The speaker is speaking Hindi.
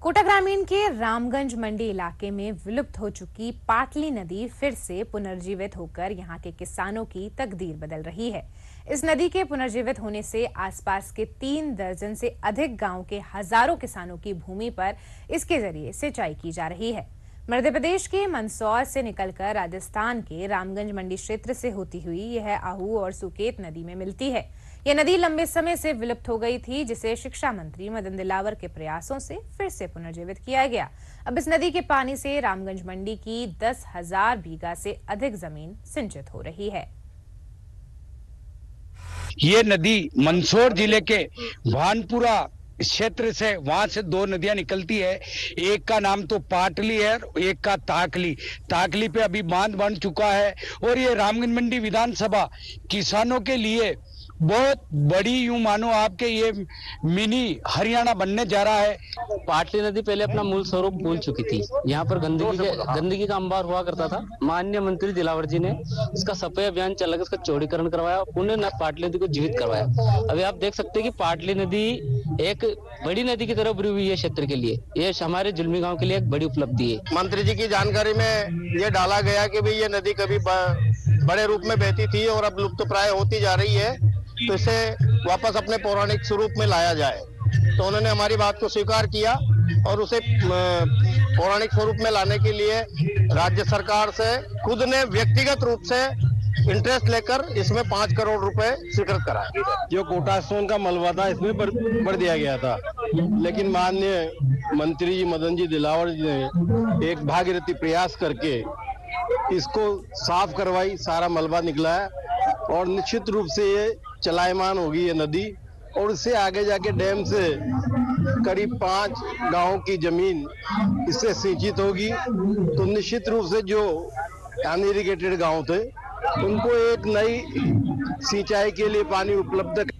कोटा ग्रामीण के रामगंज मंडी इलाके में विलुप्त हो चुकी पाटली नदी फिर से पुनर्जीवित होकर यहां के किसानों की तकदीर बदल रही है। इस नदी के पुनर्जीवित होने से आसपास के 3 दर्जन से अधिक गांव के हजारों किसानों की भूमि पर इसके जरिए सिंचाई की जा रही है। मध्य प्रदेश के मंदसौर से निकलकर राजस्थान के रामगंज मंडी क्षेत्र से होती हुई यह आहू और सुकेत नदी में मिलती है। यह नदी लंबे समय से विलुप्त हो गई थी, जिसे शिक्षा मंत्री मदन दिलावर के प्रयासों से फिर से पुनर्जीवित किया गया। अब इस नदी के पानी से रामगंज मंडी की 10,000 बीघा से अधिक जमीन सिंचित हो रही है। ये नदी मंदसौर जिले के भानपुरा क्षेत्र से, वहां से 2 नदियां निकलती है। एक का नाम तो पाटली है और एक का ताकली। ताकली पे अभी बांध बन चुका है और ये रामगंज मंडी विधानसभा किसानों के लिए बहुत बड़ी, यूं मानो आपके ये मिनी हरियाणा बनने जा रहा है। पाटली नदी पहले अपना मूल स्वरूप भूल चुकी थी। यहाँ पर गंदगी का अंबार हुआ करता था। माननीय मंत्री दिलावर जी ने इसका सफाई अभियान चलाकर इसका चौड़ीकरण करवाया, पुनः पाटली नदी को जीवित करवाया। अभी आप देख सकते हैं कि पाटली नदी एक बड़ी नदी की तरह उभरी हुई है क्षेत्र के लिए। ये हमारे जुलमी गाँव के लिए एक बड़ी उपलब्धि है। मंत्री जी की जानकारी में ये डाला गया कि भाई ये नदी कभी बड़े रूप में बहती थी और अब लुप्त प्राय होती जा रही है, तो इसे वापस अपने पौराणिक स्वरूप में लाया जाए। तो उन्होंने हमारी बात को स्वीकार किया और उसे पौराणिक स्वरूप में लाने के लिए राज्य सरकार से खुद ने व्यक्तिगत रूप से इंटरेस्ट लेकर इसमें 5 करोड़ रुपए स्वीकृत कराए। जो कोटा स्टोन का मलबा था इसमें भर दिया गया था, लेकिन माननीय मंत्री जी मदन जी दिलावर जी ने एक भागीरथी प्रयास करके इसको साफ करवाई, सारा मलबा निकला है और निश्चित रूप से ये चलायमान होगी ये नदी। और इससे आगे जाके डैम से करीब 5 गांवों की जमीन इससे सिंचित होगी। तो निश्चित रूप से जो अनइरिगेटेड गांव थे उनको एक नई सिंचाई के लिए पानी उपलब्ध